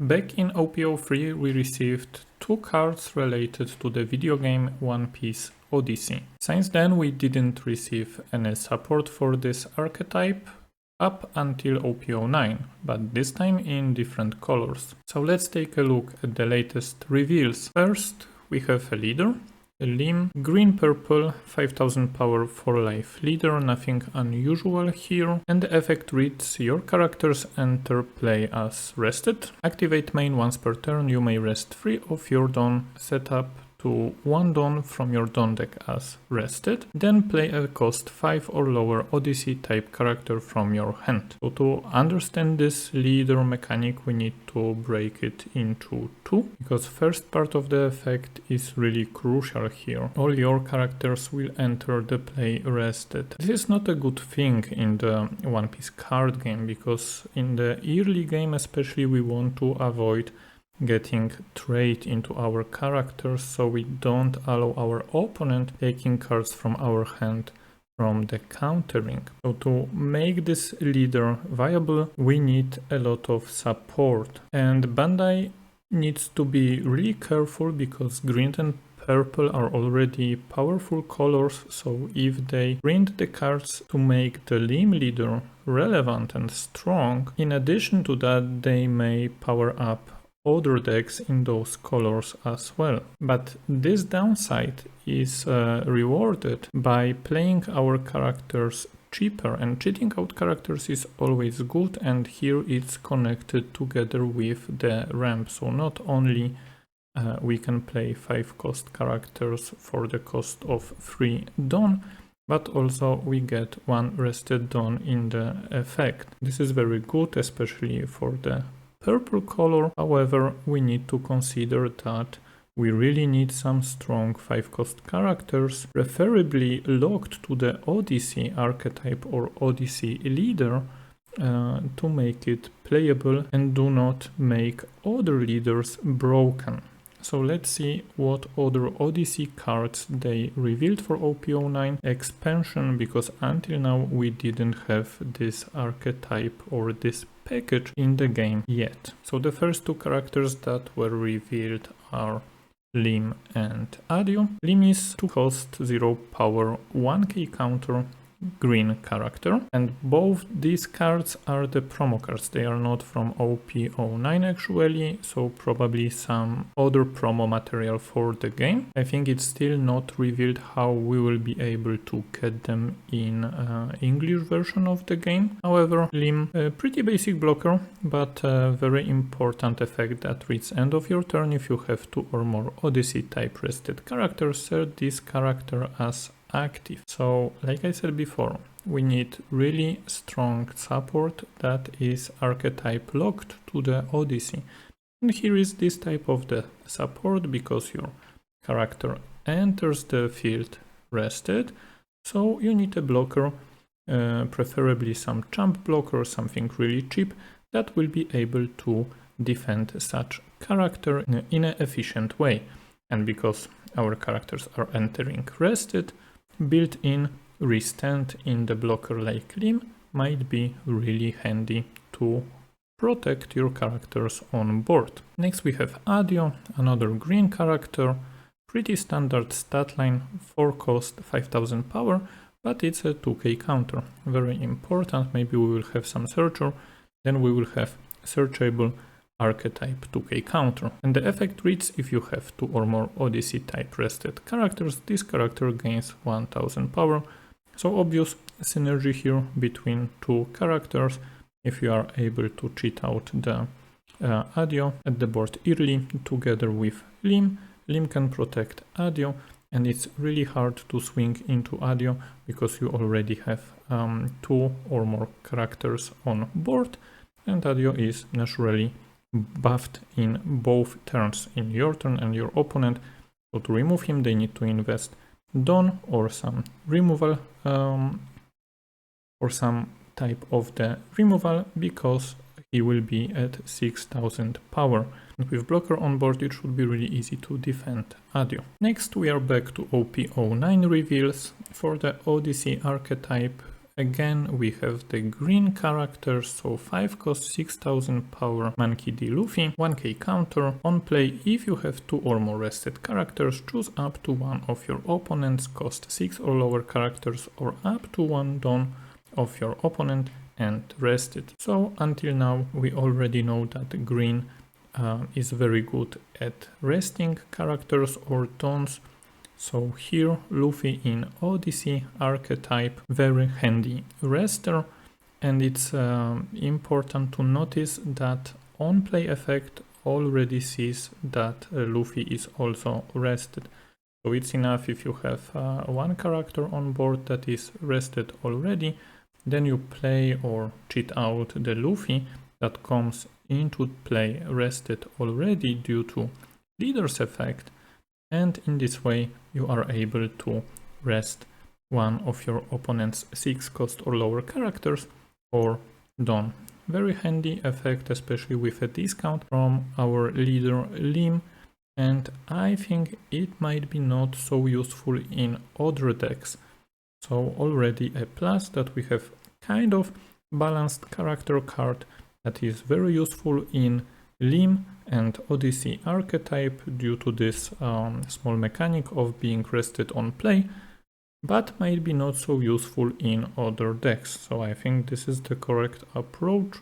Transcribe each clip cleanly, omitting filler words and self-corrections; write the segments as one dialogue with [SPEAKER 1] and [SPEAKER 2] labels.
[SPEAKER 1] Back in OP-03 we received 2 cards related to the video game One Piece Odyssey. Since then we didn't receive any support for this archetype up until OP-09, but this time in different colors. So let's take a look at the latest reveals. First we have a leader, a limb, green-purple, 5000 power for life leader, nothing unusual here. And the effect reads: your characters enter play as rested. Activate main once per turn, you may rest 3 of your Dawn setup to 1 Dawn from your Dawn deck as rested. Then play a cost 5 or lower Odyssey type character from your hand. So to understand this leader mechanic we need to break it into 2, because first part of the effect is really crucial here. All your characters will enter the play rested. This is not a good thing in the One Piece card game, because in the early game especially we want to avoid getting trade into our characters, so we don't allow our opponent taking cards from our hand from the countering. So to make this leader viable we need a lot of support, and Bandai needs to be really careful because green and purple are already powerful colors, so if they print the cards to make the limb leader relevant and strong, in addition to that they may power up other decks in those colors as well. But this downside is rewarded by playing our characters cheaper, and cheating out characters is always good, and here it's connected together with the ramp. So not only we can play 5 cost characters for the cost of 3 Dawn, but also we get 1 rested Dawn in the effect. This is very good, especially for the purple color. However, we need to consider that we really need some strong 5 cost characters, preferably locked to the Odyssey archetype or Odyssey leader, to make it playable and do not make other leaders broken. So let's see what other Odyssey cards they revealed for OP-09 expansion, because until now we didn't have this archetype or this package in the game yet. So the first 2 characters that were revealed are Lim and Adio. Lim is 2 cost, 0 power, 1k counter, green character, and both these cards are the promo cards. They are not from OP-09 actually, so probably some other promo material for the game. I think it's still not revealed how we will be able to get them in English version of the game. However, Lim, a pretty basic blocker, but a very important effect that reads end of your turn. If you have 2 or more Odyssey type rested characters, set this character as active. So like I said before, we need really strong support that is archetype locked to the Odyssey. And here is this type of the support, because your character enters the field rested, so you need a blocker, preferably some jump blocker, something really cheap that will be able to defend such character in an efficient way. And because our characters are entering rested, built-in restand in the blocker like Lim might be really handy to protect your characters on board. Next we have Adio, another green character, pretty standard stat line, 4 cost, 5000 power, but it's a 2k counter. Very important, maybe we will have some searcher, then we will have searchable archetype 2k counter. And the effect reads: if you have 2 or more Odyssey type rested characters, this character gains 1000 power. So obvious synergy here between 2 characters. If you are able to cheat out the Adio at the board early together with Lim, Lim can protect Adio, and it's really hard to swing into Adio because you already have 2 or more characters on board, and Adio is naturally buffed in both turns, in your turn and your opponent. So to remove him they need to invest Dawn or some removal or some type of the removal, because he will be at 6000 power. And with blocker on board it should be really easy to defend Adio. Next we are back to OP-09 reveals. For the Odyssey archetype Again, we have the green characters, so 5 cost 6000 power Monkey D. Luffy, 1k counter. On play, if you have 2 or more rested characters, choose up to one of your opponents cost 6 or lower characters or up to one Don of your opponent and rested. So until now we already know that green is very good at resting characters or Dons. So here Luffy in Odyssey archetype, very handy rester, and it's important to notice that on play effect already sees that Luffy is also rested. So it's enough if you have one character on board that is rested already, then you play or cheat out the Luffy that comes into play rested already due to leader's effect, and in this way you are able to rest one of your opponent's 6 cost or lower characters or Don. Very handy effect, especially with a discount from our leader Lim, and I think it might be not so useful in other decks. So already a plus that we have kind of balanced character card that is very useful in Lim and Odyssey archetype due to this small mechanic of being rested on play, but might be not so useful in other decks. So I think this is the correct approach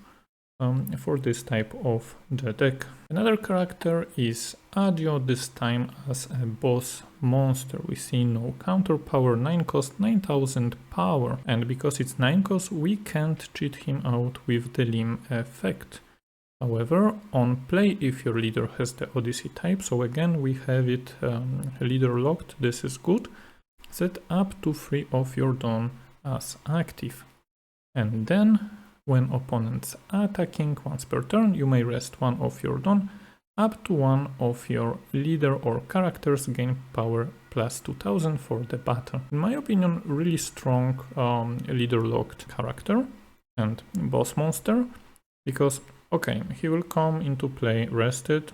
[SPEAKER 1] for this type of the deck. Another character is Adio, this time as a boss monster. We see no counter power, 9 cost, 9000 power, and because it's 9 cost we can't cheat him out with the Lim effect. However, on play, if your leader has the Odyssey type, so again we have it leader locked, this is good, set up to 3 of your Don as active. And then, when opponents attacking once per turn, you may rest one of your Don, up to one of your leader or characters gain power plus 2000 for the battle. In my opinion, really strong leader locked character and boss monster, because okay, he will come into play rested,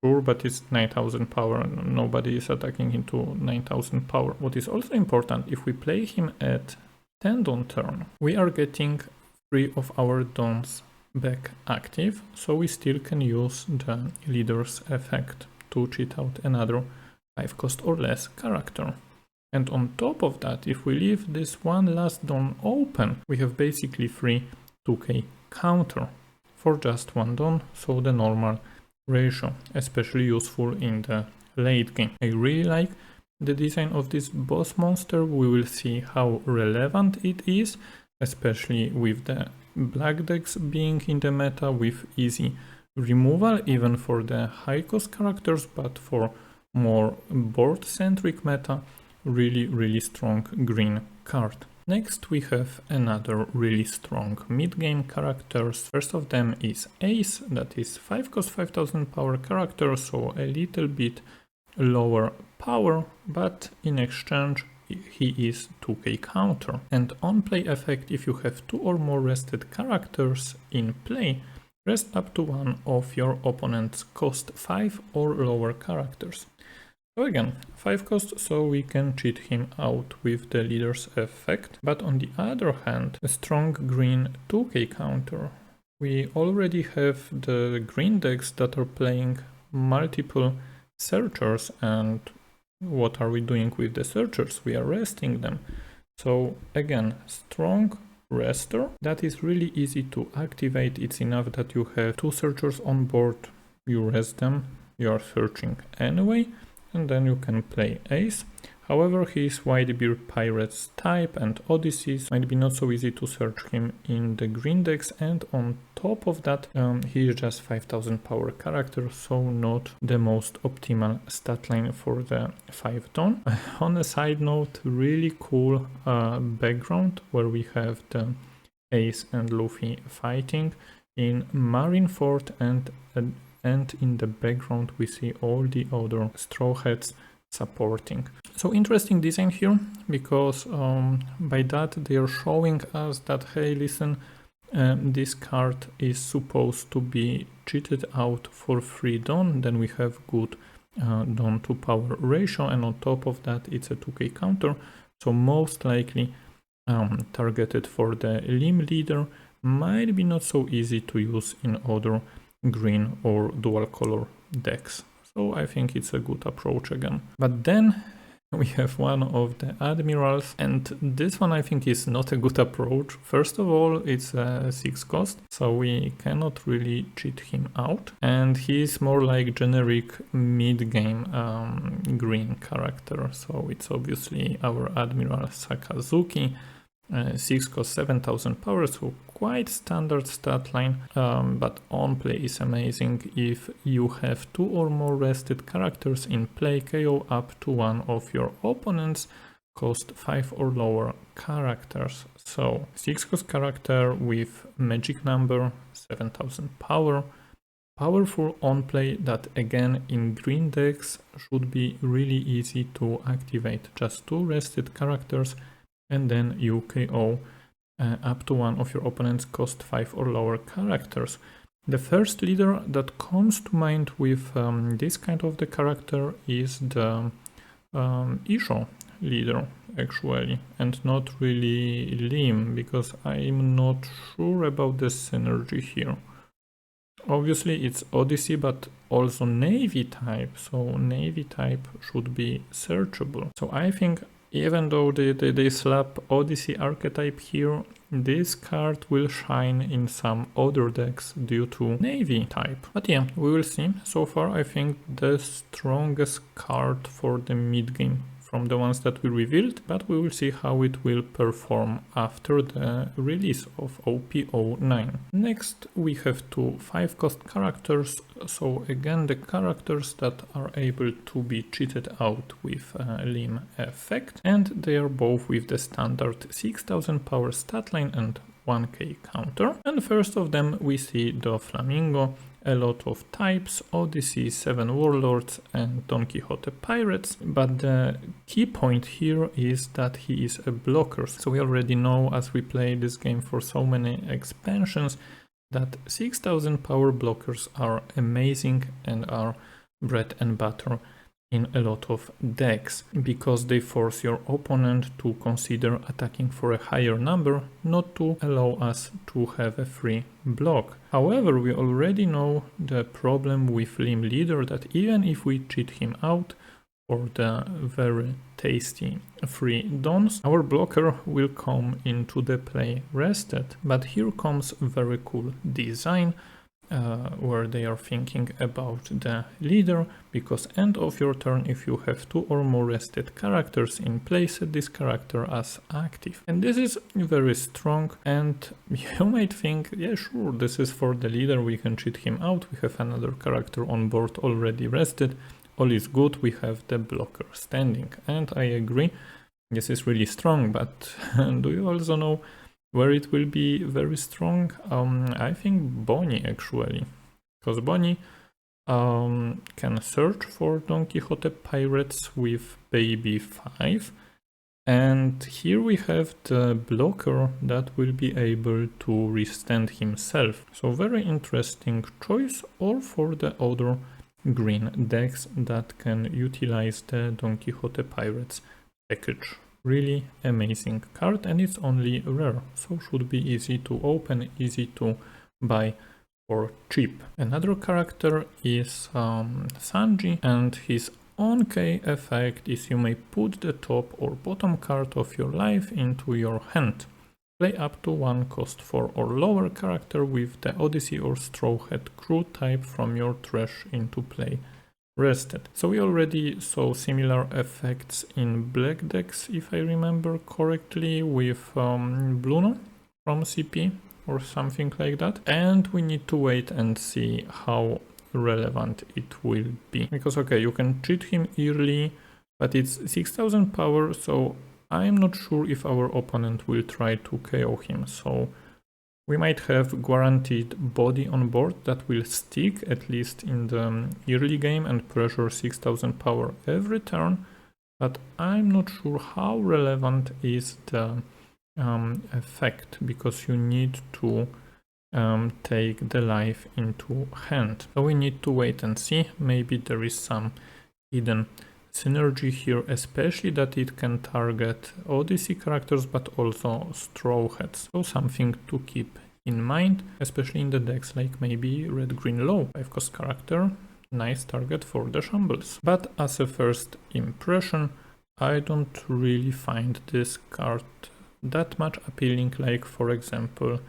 [SPEAKER 1] sure, but it's 9000 power and nobody is attacking into 9000 power. What is also important, if we play him at 10 Don turn, we are getting 3 of our Dons back active, so we still can use the leader's effect to cheat out another 5 cost or less character. And on top of that, if we leave this one last Don open, we have basically free 2k counter for just one Don, so the normal ratio, especially useful in the late game. I really like the design of this boss monster. We will see how relevant it is, especially with the black decks being in the meta with easy removal, even for the high cost characters, but for more board centric meta, really strong green card. Next we have another really strong mid-game characters. First of them is Ace, that is 5 cost 5000 power character, so a little bit lower power, but in exchange he is 2k counter. And on play effect, if you have 2 or more rested characters in play, rest up to one of your opponent's cost 5 or lower characters. So again, 5 cost, so we can cheat him out with the leader's effect. But on the other hand, a strong green 2k counter. We already have the green decks that are playing multiple searchers, and what are we doing with the searchers? We are resting them. So again, strong rester that is really easy to activate. It's enough that you have 2 searchers on board, you rest them, you are searching anyway, and then you can play Ace. However, he is Whitebeard Pirates type, and Odysseys might be not so easy to search him in the green decks, and on top of that he is just 5000 power character, so not the most optimal stat line for the 5 Don. On a side note, really cool background where we have the Ace and Luffy fighting in Marineford, and in the background we see all the other Straw Hats supporting. So interesting design here, because by that they are showing us that, hey, listen, this card is supposed to be cheated out for free Don, then we have good Don to power ratio, and on top of that it's a 2k counter, so most likely targeted for the limb leader might be not so easy to use in other green or dual color decks. So I think it's a good approach again. But then we have one of the admirals, and this one I think is not a good approach. First of all, it's a 6 cost, so we cannot really cheat him out, and he's more like generic mid-game green character, so it's obviously our Admiral Sakazuki. 6 cost 7000 power, so quite standard stat line, but on play is amazing. If you have 2 or more rested characters in play, KO up to one of your opponents, cost 5 or lower characters. So 6 cost character with magic number, 7000 power, powerful on play that again in green decks should be really easy to activate. Just 2 rested characters, and then you KO up to one of your opponents, cost 5 or lower characters. The first leader that comes to mind with this kind of the character is the Isho leader actually, and not really Lim, because I'm not sure about the synergy here. Obviously it's Odyssey, but also Navy type, so Navy type should be searchable. So I think even though they slap Odyssey archetype here, this card will shine in some other decks due to Navy type. But yeah, we will see. So far I think the strongest card for the mid game from the ones that we revealed, but we will see how it will perform after the release of OP-09. Next we have 2 5 cost characters, so again the characters that are able to be cheated out with limb effect, and they are both with the standard 6000 power stat line and 1k counter. And first of them we see the Flamingo, a lot of types, Odyssey, 7 Warlords and Don Quixote Pirates, but the key point here is that he is a blocker. So we already know, as we play this game for so many expansions, that 6000 power blockers are amazing and are bread and butter in a lot of decks, because they force your opponent to consider attacking for a higher number, not to allow us to have a free block. However, we already know the problem with Limb Leader, that even if we cheat him out for the very tasty free dons, our blocker will come into the play rested. But here comes a very cool design, where they are thinking about the leader, because end of your turn, if you have 2 or more rested characters in play, set this character as active. And this is very strong, and you might think, yeah sure, this is for the leader, we can cheat him out, we have another character on board already rested, all is good, we have the blocker standing. And I agree, this is really strong, but do you also know where it will be very strong? I think Bonnie actually, because Bonnie can search for Don Quixote Pirates with baby 5, and here we have the blocker that will be able to restand himself. So very interesting choice, or for the other green decks that can utilize the Don Quixote Pirates package. Really amazing card, and it's only rare, so should be easy to open, easy to buy for cheap. Another character is Sanji, and his on-K effect is you may put the top or bottom card of your life into your hand. Play up to 1 cost 4 or lower character with the Odyssey or Straw Hat crew type from your trash into play rested. So we already saw similar effects in black decks, if I remember correctly, with Bluno from CP or something like that, and we need to wait and see how relevant it will be, because okay, you can cheat him early, but it's 6000 power, so I'm not sure if our opponent will try to KO him. So we might have guaranteed body on board that will stick at least in the early game and pressure 6000 power every turn, but I'm not sure how relevant is the effect, because you need to take the life into hand. So we need to wait and see, maybe there is some hidden synergy here, especially that it can target Odyssey characters but also Straw Hats. So something to keep in mind, especially in the decks like maybe Red Green Low 5 cost character, nice target for the shambles. But as a first impression, I don't really find this card that much appealing, like for example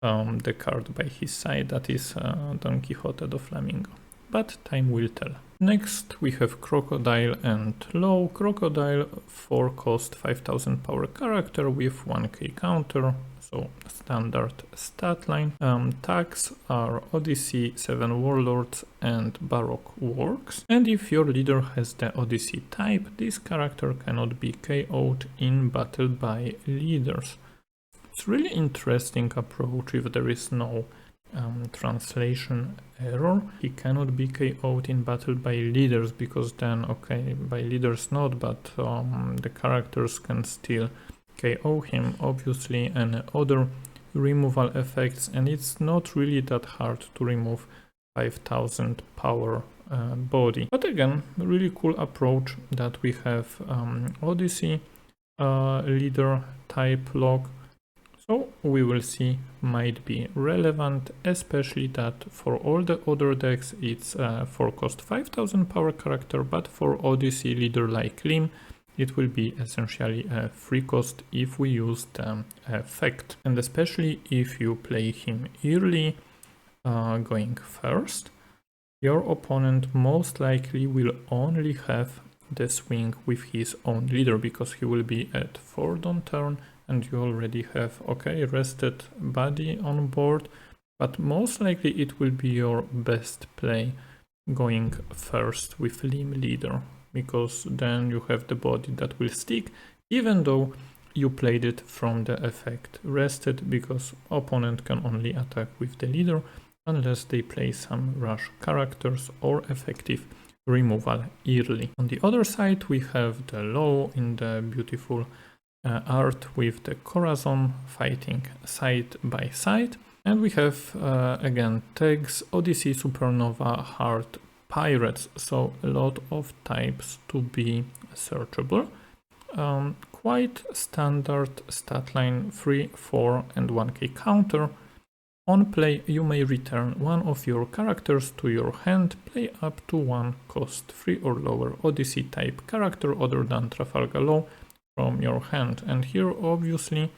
[SPEAKER 1] the card by his side, that is Don Quixote do Flamingo. But time will tell. Next we have Crocodile and Low. Crocodile 4 cost 5000 power character with 1k counter, so standard stat line. Tags are Odyssey, 7 Warlords and Baroque Works. And if your leader has the Odyssey type, this character cannot be KO'd in battle by leaders. It's really interesting approach if there is no translation error. He cannot be KO'd in battle by leaders, because then, okay, by leaders not, but the characters can still KO him, obviously, and other removal effects, and it's not really that hard to remove 5000 power body. But again, really cool approach that we have Odyssey leader type lock. So we will see, might be relevant, especially that for all the other decks it's 4 cost 5000 power character, but for Odyssey leader like Lim it will be essentially a 3 cost if we use the effect. And especially if you play him early, going first, your opponent most likely will only have the swing with his own leader, because he will be at 4th on turn and you already have, okay, rested body on board, but most likely it will be your best play going first with Lim leader, because then you have the body that will stick, even though you played it from the effect rested, because opponent can only attack with the leader unless they play some rush characters or effective removal early. On the other side we have the Low in the beautiful art with the Corazon fighting side by side, and we have again tags Odyssey, Supernova, Heart, Pirates, so a lot of types to be searchable. Quite standard stat line, 3, 4 and 1k counter. On play you may return one of your characters to your hand, play up to 1 cost 3 or lower Odyssey type character other than Trafalgar Law from your hand. And here obviously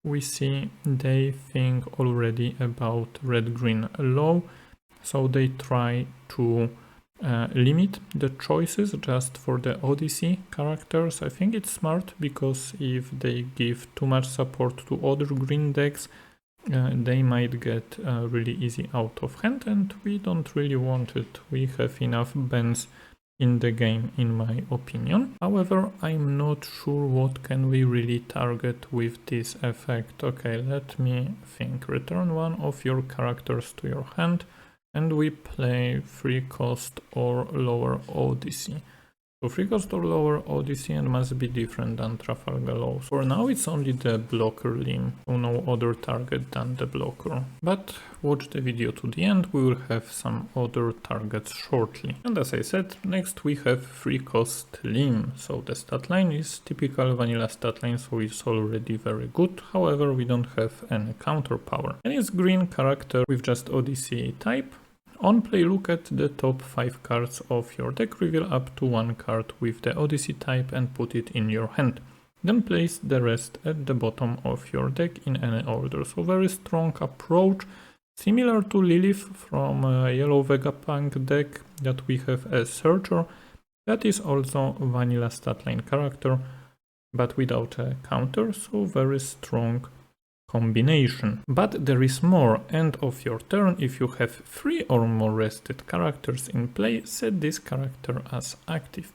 [SPEAKER 1] we see they think already about Red Green Low, so they try to limit the choices just for the Odyssey characters. I think it's smart, because if they give too much support to other green decks, they might get really easy out of hand, and we don't really want it. We have enough bans in the game, in my opinion. However, I'm not sure what can we really target with this effect. Okay, let me think. Return one of your characters to your hand and we play 3 cost or lower Odyssey. So 3 cost or lower Odyssey and must be different than Trafalgar Law. For now it's only the blocker Lim, so no other target than the blocker. But watch the video to the end, we will have some other targets shortly. And as I said, next we have 3 cost Lim. So the stat line is typical vanilla stat line, so it's already very good. However, we don't have any counter power. And it's green character with just Odyssey type. On play, look at the top 5 cards of your deck, reveal up to 1 card with the Odyssey type and put it in your hand. Then place the rest at the bottom of your deck in any order. So very strong approach, similar to Lilith from Yellow Vegapunk deck that we have as Searcher. That is also vanilla statline character, but without a counter, so very strong combination. But there is more. End of your turn, if you have 3 or more rested characters in play, set this character as active.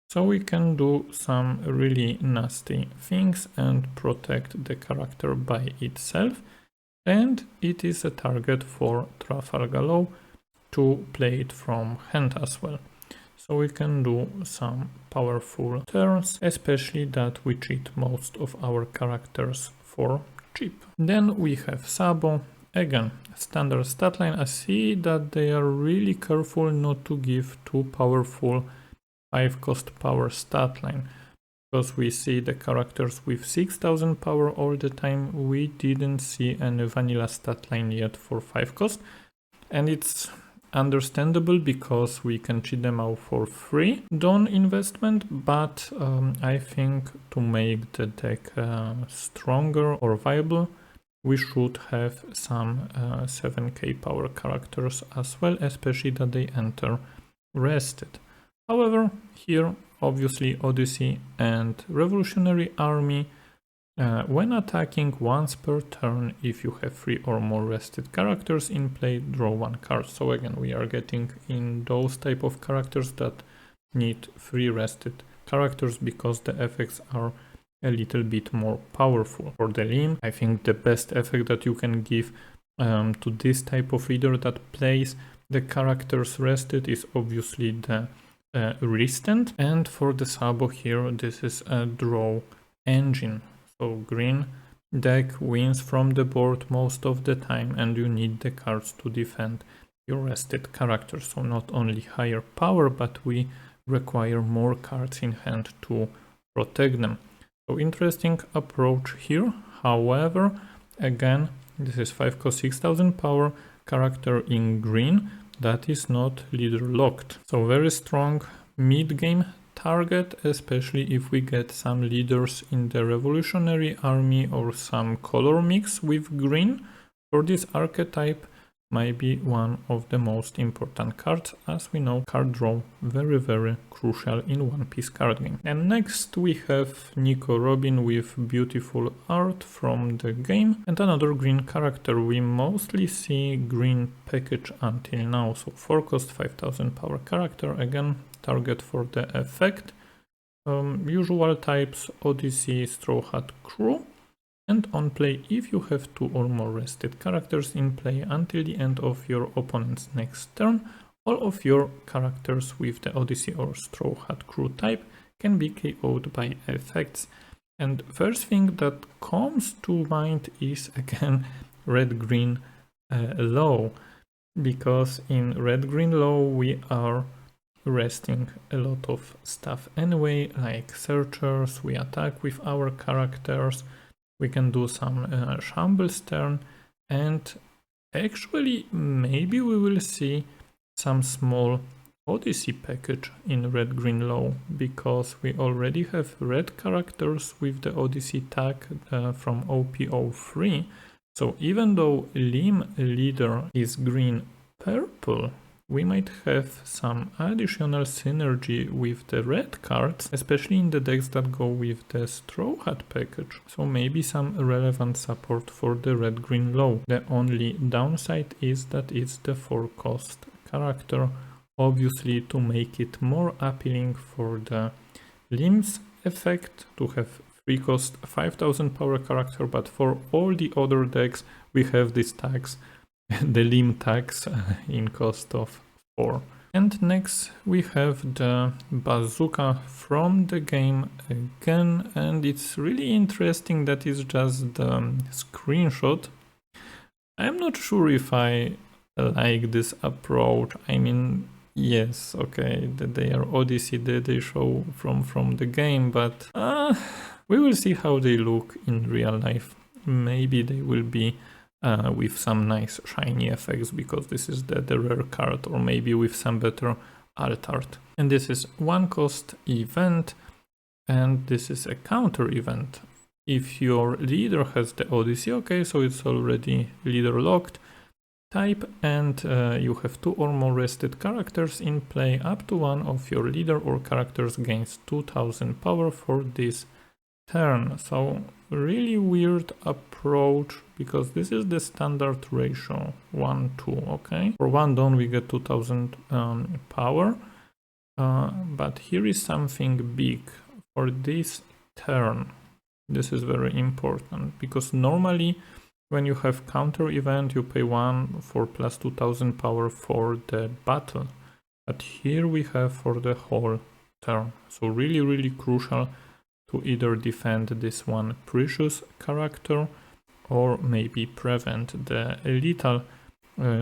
[SPEAKER 1] So we can do some really nasty things and protect the character by itself. And it is a target for Trafalgar Law to play it from hand as well. So we can do some powerful turns, especially that we cheat most of our characters for cheap. Then we have Sabo, again standard stat line. I see that they are really careful not to give too powerful 5 cost power stat line. Because we see the characters with 6000 power all the time, we didn't see any vanilla stat line yet for 5 cost. And it's understandable because we can cheat them out for free, don't investment, but I think to make the deck stronger or viable, we should have some 7k power characters as well, especially that they enter rested. However, here obviously Odyssey and Revolutionary Army, when attacking once per turn, if you have 3 or more rested characters in play, draw 1 card. So again, we are getting in those type of characters that need 3 rested characters because the effects are a little bit more powerful. For the limb, I think the best effect that you can give to this type of leader that plays the characters rested is obviously the restant. And for the Sabo here, this is a draw engine. So green deck wins from the board most of the time, and you need the cards to defend your rested characters. So not only higher power, but we require more cards in hand to protect them. So interesting approach here. However, again, this is 5 cost 6000 power character in green that is not leader locked. So very strong mid game target, especially if we get some leaders in the Revolutionary Army or some color mix with green. For this archetype might be one of the most important cards, as we know card draw very crucial in One Piece card game. And next we have Nico Robin with beautiful art from the game and another green character. We mostly see green package until now, so 4 cost 5000 power character, again target for the effect. Usual types Odyssey, Straw Hat Crew. And on play, if you have 2 or more rested characters in play until the end of your opponent's next turn, all of your characters with the Odyssey or Straw Hat Crew type can be KO'd by effects. And first thing that comes to mind is again red-green low, because in red-green low we are resting a lot of stuff anyway, like searchers, we attack with our characters, we can do some shambles turn, and actually maybe we will see some small Odyssey package in red-green low, because we already have red characters with the Odyssey tag from OP-03. So even though limb leader is green-purple, we might have some additional synergy with the red cards, especially in the decks that go with the Straw Hat package. So maybe some relevant support for the red-green low. The only downside is that it's the 4 cost character, obviously to make it more appealing for the limbs effect to have 3 cost 5000 power character, but for all the other decks we have these tags, the limb tags in cost of 4. And next we have the bazooka from the game again, and it's really interesting that it's just the screenshot. I'm not sure if I like this approach. I mean, yes, okay, they are Odyssey, they show from the game, but we will see how they look in real life. Maybe they will be with some nice shiny effects, because this is the rare card, or maybe with some better alt art. And this is 1 cost event, and this is a counter event. If your leader has the Odyssey, okay, so it's already leader locked type, and you have 2 or more rested characters in play, up to 1 of your leader or characters gains 2000 power for this turn. So really weird approach, because this is the standard ratio 1-2, okay? For 1 down we get 2000 power, but here is something big for this turn. This is very important, because normally when you have counter event you pay 1 for plus 2000 power for the battle, but here we have for the whole turn. So really crucial to either defend this one precious character or maybe prevent the lethal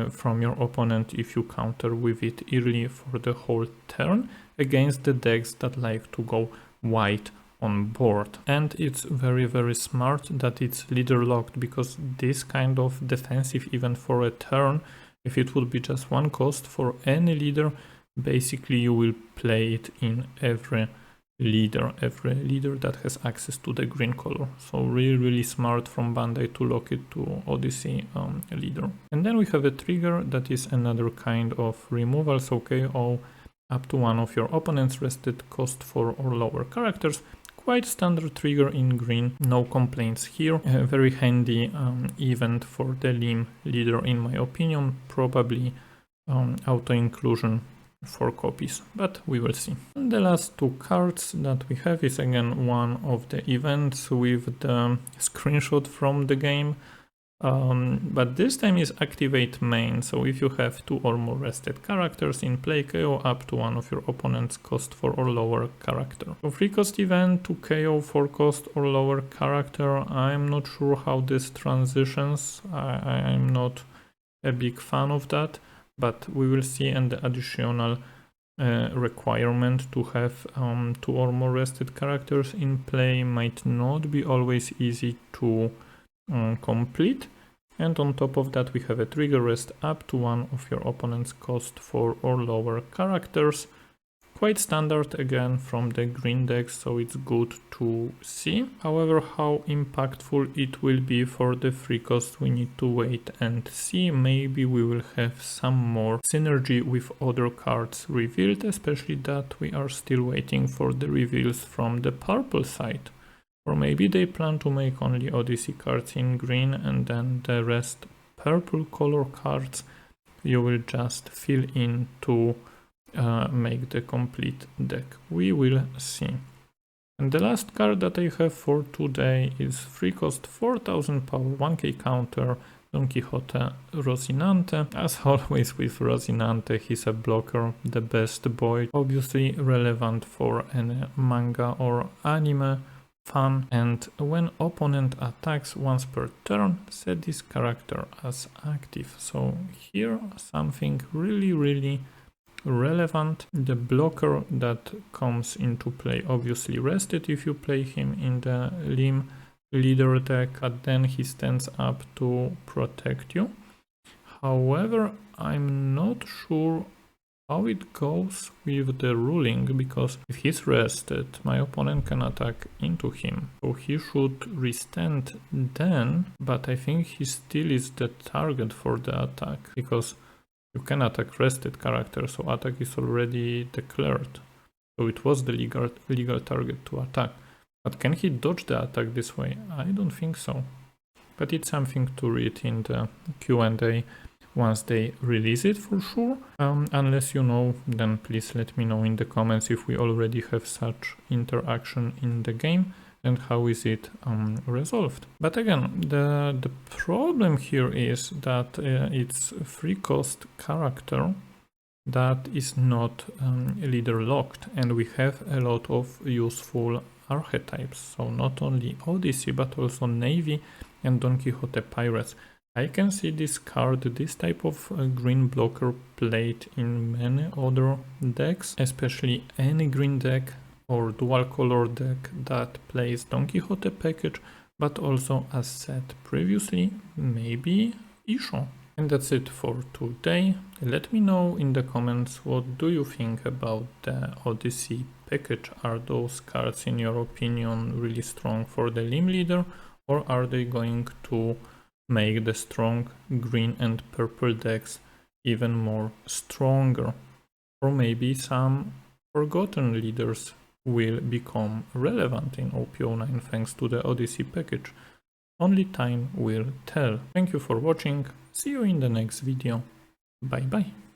[SPEAKER 1] from your opponent if you counter with it early for the whole turn against the decks that like to go white on board. And it's very smart that it's leader locked, because this kind of defensive event for a turn, if it would be just one cost for any leader, basically you will play it in every leader that has access to the green color. So really smart from Bandai to lock it to Odyssey leader. And then we have a trigger that is another kind of removal. So KO up to one of your opponent's rested cost 4 or lower characters. Quite standard trigger in green, no complaints here. A very handy event for the Lim leader in my opinion, probably auto inclusion for copies, but we will see. And the last two cards that we have is again one of the events with the screenshot from the game, but this time is activate main. So if you have 2 or more rested characters in play, KO up to one of your opponent's cost 4 or lower character. So 3 cost event to KO 4 cost or lower character. I'm not sure how this transitions. I'm not a big fan of that, but we will see. And the additional requirement to have 2 or more rested characters in play might not be always easy to complete. And on top of that we have a trigger rest up to one of your opponent's cost 4 or lower characters. Quite standard again from the green decks, so it's good to see. However, how impactful it will be for the 3 cost, we need to wait and see. Maybe we will have some more synergy with other cards revealed, especially that we are still waiting for the reveals from the purple side. Or maybe they plan to make only Odyssey cards in green, and then the rest purple color cards you will just fill in to make the complete deck. We will see. And the last card that I have for today is 3 cost 4000 power 1k counter Don Quixote Rocinante. As always with Rocinante, he's a blocker, the best boy, obviously relevant for any manga or anime fan. And when opponent attacks once per turn, set this character as active. So here something really relevant. The blocker that comes into play, obviously rested if you play him in the Lim leader deck, but then he stands up to protect you. However, I'm not sure how it goes with the ruling, because if he's rested, my opponent can attack into him. So he should restand then, but I think he still is the target for the attack, because you can attack rested character, so attack is already declared. So it was the legal target to attack. But can he dodge the attack this way? I don't think so. But it's something to read in the Q&A once they release it for sure. Unless you know, then please let me know in the comments if we already have such interaction in the game and how is it resolved. But again, the problem here is that it's 3 cost character that is not leader locked, and we have a lot of useful archetypes. So not only Odyssey but also Navy and Don Quixote Pirates. I can see this card, this type of green blocker, played in many other decks, especially any green deck or dual color deck that plays Don Quixote package, but also, as said previously, maybe Isho. And that's it for today. Let me know in the comments what do you think about the Odyssey package. Are those cards in your opinion really strong for the Lim leader, or are they going to make the strong green and purple decks even more stronger? Or maybe some forgotten leaders will become relevant in OP-09 thanks to the Odyssey package. Only time will tell. Thank you for watching. See you in the next video. Bye bye.